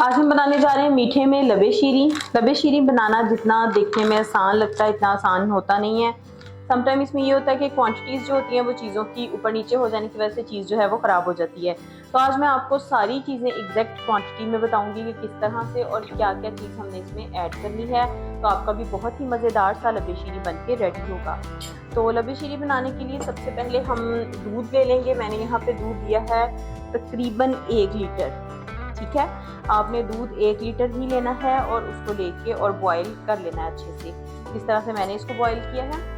आज हम बनाने जा रहे हैं मीठे में लबे शीरी। लबे शीरी बनाना जितना देखने में आसान लगता है इतना आसान होता नहीं है। समटाइम इसमें ये होता है कि क्वांटिटीज़ जो होती हैं वो चीज़ों की ऊपर नीचे हो जाने की वजह से चीज़ जो है वो ख़राब हो जाती है। तो आज मैं आपको सारी चीज़ें एग्जैक्ट क्वांटिटी में बताऊंगी कि किस तरह से और क्या क्या चीज़ हमने इसमें ऐड करनी है, तो आपका भी बहुत ही मज़ेदार सा लबे शीरी बन के रेडी होगा। तो लबे शीरी बनाने के लिए सबसे पहले हम दूध ले लेंगे। मैंने यहाँ पे दूध लिया है तकरीबन 1 लीटर। ठीक है, आपने दूध 1 लीटर ही लेना है और उसको लेके और बॉईल कर लेना है अच्छे से, जिस तरह से मैंने इसको बॉईल किया है।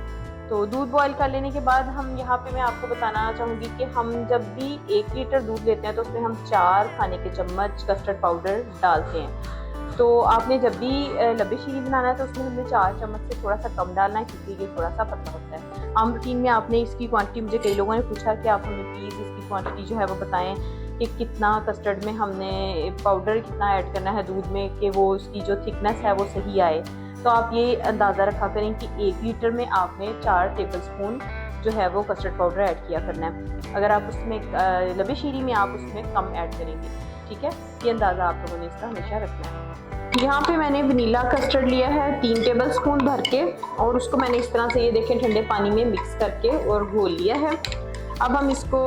तो दूध बॉईल कर लेने के बाद हम यहाँ पे मैं आपको बताना चाहूँगी कि हम जब भी 1 लीटर दूध लेते हैं तो उसमें हम 4 खाने के चम्मच कस्टर्ड पाउडर डालते हैं। तो आपने जब भी लबे शीरी बनाना है तो उसमें हमें 4 चम्मच से थोड़ा सा कम डालना है, क्योंकि ये थोड़ा सा पतला होता है। आम रूटीन में आपने इसकी क्वांटिटी, मुझे कई लोगों ने पूछा कि आप हमें प्लीज़ इसकी क्वांटिटी जो है वो बताएं कि कितना कस्टर्ड में हमने पाउडर कितना ऐड करना है दूध में कि वो उसकी जो थिकनेस है वो सही आए। तो आप ये अंदाज़ा रखा करें कि 1 लीटर में आपने 4 टेबलस्पून जो है वो कस्टर्ड पाउडर ऐड किया करना है। अगर आप उसमें लबे शीरी में आप उसमें कम ऐड करेंगे, ठीक है, ये अंदाज़ा आप लोगों ने इसका हमेशा रखना है। यहाँ पे मैंने वनीला कस्टर्ड लिया है 3 टेबलस्पून भर के, और उसको मैंने इस तरह से ये देखें ठंडे पानी में मिक्स करके और घोल लिया है। अब हम इसको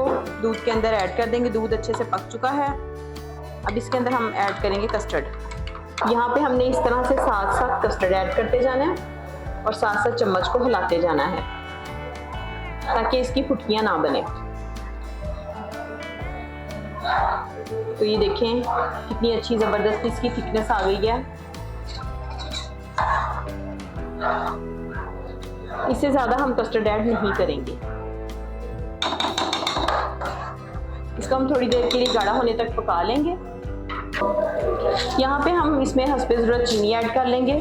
दूध के अंदर ऐड कर देंगे। दूध अच्छे से पक चुका है। अब इसके अंदर हम ऐड करेंगे कस्टर्ड। यहाँ पे हमने इस तरह से साथ साथ कस्टर्ड ऐड करते जाना है और साथ साथ चम्मच को हिलाते जाना है ताकि इसकी फुटकियाँ ना बने। तो ये देखें कितनी अच्छी ज़बरदस्त इसकी थिकनेस आ गई है। इससे ज़्यादा हम कस्टर्ड ऐड नहीं करेंगे। इसको हम थोड़ी देर के लिए गाढ़ा होने तक पका लेंगे। यहाँ पे हम इसमें हस्बे ज़रूरत चीनी ऐड कर लेंगे।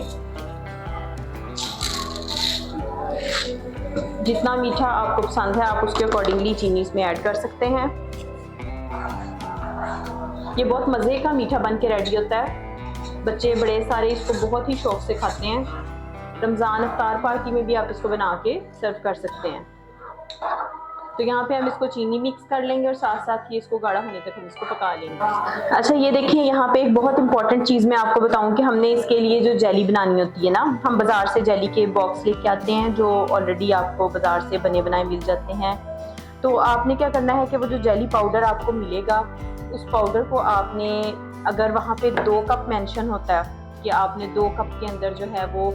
जितना मीठा आपको पसंद है आप उसके अकॉर्डिंगली चीनी इसमें ऐड कर सकते हैं। ये बहुत मज़े का मीठा बन के रेडी होता है। बच्चे बड़े सारे इसको बहुत ही शौक से खाते हैं। रमज़ान इफ्तार पार्टी में भी आप इसको बना के सर्व कर सकते हैं। तो यहाँ पे हम इसको चीनी मिक्स कर लेंगे और साथ साथ ही इसको गाढ़ा होने तक हम इसको पका लेंगे। अच्छा, ये देखिए यहाँ पे एक बहुत इंपॉर्टेंट चीज़ मैं आपको बताऊँ कि हमने इसके लिए जो जेली बनानी होती है ना, हम बाज़ार से जेली के बॉक्स लेके आते हैं जो ऑलरेडी आपको बाज़ार से बने बनाए मिल जाते हैं। तो आपने क्या करना है कि वो जो जेली पाउडर आपको मिलेगा उस पाउडर को आपने, अगर वहाँ पे 2 कप मेंशन होता है कि आपने 2 कप के अंदर जो है वो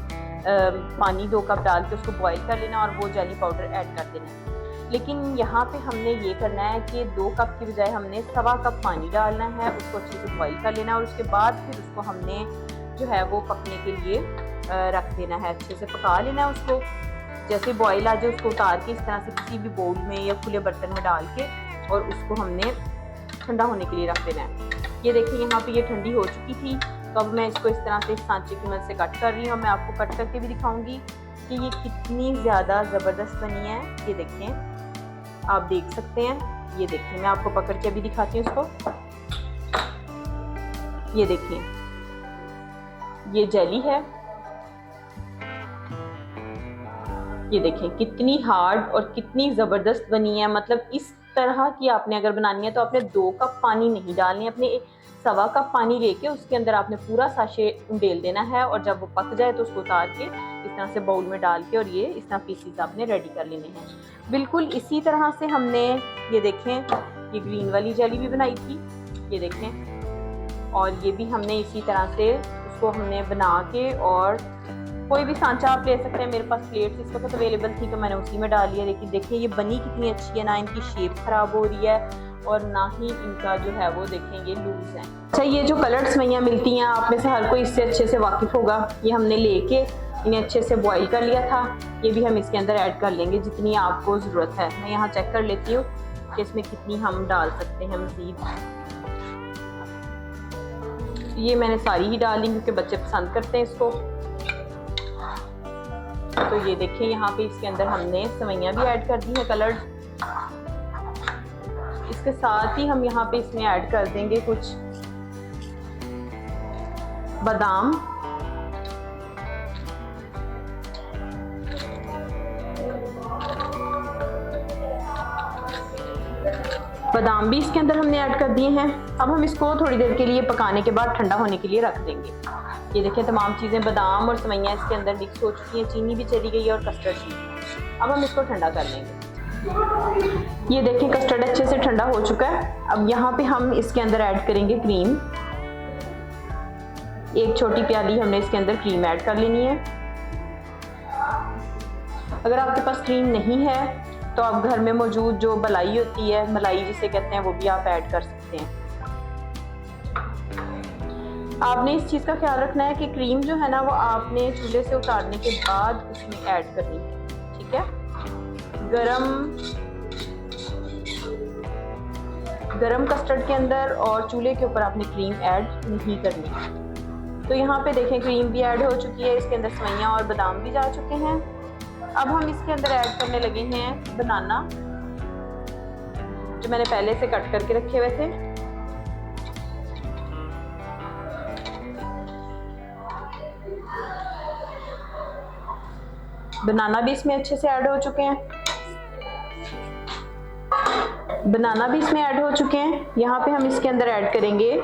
पानी 2 कप डाल के उसको बॉईल कर लेना और वो जेली पाउडर ऐड कर देना है। लेकिन यहाँ पे हमने ये करना है कि 2 कप की बजाय हमने 1.25 कप पानी डालना है, उसको अच्छे से बॉईल कर लेना और उसके बाद फिर उसको हमने जो है वो पकने के लिए रख देना है। अच्छे से पका लेना है उसको। जैसे बॉईल आ जाए उसको उतार के इस तरह से किसी भी बाउल में या खुले बर्तन में डाल के और उसको हमने ठंडा होने के लिए रख देना है। ये देखिए यहाँ पे ये ठंडी हो चुकी थी। तो अब मैं इसको इस तरह से सांचे की मदद से कट कर रही हूँ। मैं आपको कट करके भी दिखाऊंगी कि ये कितनी ज़्यादा ज़बरदस्त बनी है। ये देखें, आप देख सकते हैं। ये देखिए, मैं आपको पकड़ के अभी दिखाती हूँ इसको। ये देखिए, ये जेली है। ये देखें कितनी हार्ड और कितनी ज़बरदस्त बनी है। मतलब इस तरह की आपने अगर बनानी है तो आपने 2 कप पानी नहीं डालनी है, अपने 1.25 कप पानी लेके उसके अंदर आपने पूरा साशे उंडेल देना है और जब वो पक जाए तो उसको उतार के इस तरह से बाउल में डाल के और ये इस तरह पीसीज आपने रेडी कर लेने हैं। बिल्कुल इसी तरह से हमने, ये देखें, ये ग्रीन वाली जेली भी बनाई थी। ये देखें, और ये भी हमने इसी तरह से उसको हमने बना के, और कोई भी सांचा आप ले सकते हैं। मेरे पास प्लेट्स इस वक्त अवेलेबल थी तो मैंने उसी में डाल लिया। लेकिन देखिए ये बनी कितनी अच्छी है ना, इनकी शेप ख़राब हो रही है और ना ही इनका जो है वो देखें ये लूज़ है। अच्छा, ये जो कलर्ड सेवइयाँ मिलती हैं आप में से हर कोई इससे अच्छे से वाकिफ़ होगा। ये हमने लेके इन्हें अच्छे से बॉईल कर लिया था। ये भी हम इसके अंदर ऐड कर लेंगे जितनी आपको ज़रूरत है। मैं यहाँ चेक कर लेती हूँ कि इसमें कितनी हम डाल सकते हैं मज़ीद। ये मैंने सारी ही डाल ली क्योंकि बच्चे पसंद करते हैं इसको। तो ये देखें यहाँ पे इसके अंदर हमने सेवइयाँ भी ऐड कर दी हैं कलर्ड। इसके साथ ही हम यहाँ पे इसमें ऐड कर देंगे कुछ बादाम, बादाम भी इसके अंदर हमने ऐड कर दिए हैं। अब हम इसको थोड़ी देर के लिए पकाने के बाद ठंडा होने के लिए रख देंगे। ये देखें तमाम चीज़ें बादाम और सेवइयाँ इसके अंदर मिक्स हो चुकी हैं, चीनी भी चली गई है और कस्टर्ड भी। अब हम इसको ठंडा कर लेंगे। ये देखें कस्टर्ड अच्छे से ठंडा हो चुका है। अब यहाँ पे हम इसके अंदर ऐड करेंगे क्रीम। एक छोटी प्याली हमने इसके अंदर क्रीम ऐड कर लेनी है। अगर आपके पास क्रीम नहीं है तो आप घर में मौजूद जो मलाई होती है, मलाई जिसे कहते हैं, वो भी आप ऐड कर सकते हैं। आपने इस चीज़ का ख्याल रखना है कि क्रीम जो है ना वो आपने चूल्हे से उतारने के बाद उसमें ऐड करनी है, ठीक है। गरम कस्टर्ड के अंदर और चूल्हे के ऊपर आपने क्रीम ऐड नहीं करनी। तो यहाँ पे देखें क्रीम भी ऐड हो चुकी है, इसके अंदर सेवइयाँ और बादाम भी जा चुके हैं। अब हम इसके अंदर ऐड करने लगे हैं बनाना, जो मैंने पहले से कट करके रखे हुए थे। बनाना भी इसमें अच्छे से ऐड हो चुके हैं। यहाँ पे हम इसके अंदर ऐड करेंगे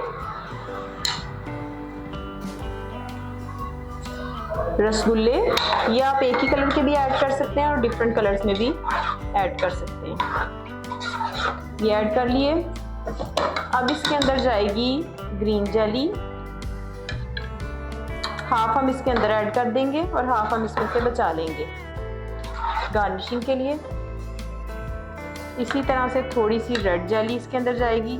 रसगुल्ले। ये आप एक ही कलर के भी ऐड कर सकते हैं और डिफरेंट कलर्स में भी ऐड कर सकते हैं। ये ऐड कर लिए। अब इसके अंदर जाएगी ग्रीन जेली। हाफ हम इसके अंदर ऐड कर देंगे और हाफ हम इसमें से बचा लेंगे गार्निशिंग के लिए। इसी तरह से थोड़ी सी रेड जेली इसके अंदर जाएगी।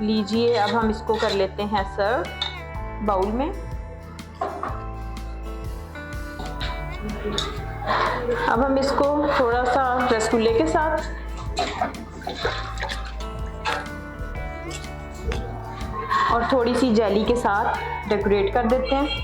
लीजिए, अब हम इसको कर लेते हैं सर्व बाउल में। अब हम इसको थोड़ा सा रसगुल्ले के साथ और थोड़ी सी जेली के साथ डेकोरेट कर देते हैं।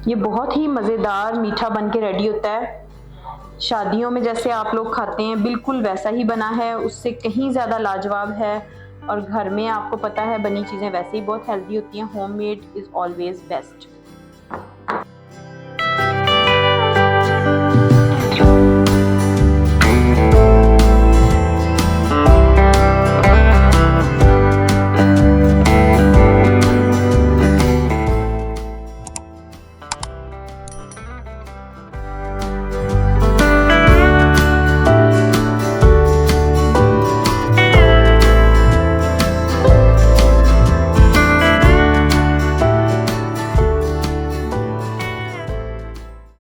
ये बहुत ही मज़ेदार मीठा बन के रेडी होता है। शादियों में जैसे आप लोग खाते हैं बिल्कुल वैसा ही बना है, उससे कहीं ज़्यादा लाजवाब है। और घर में आपको पता है बनी चीज़ें वैसे ही बहुत हेल्दी होती हैं। Homemade is always best.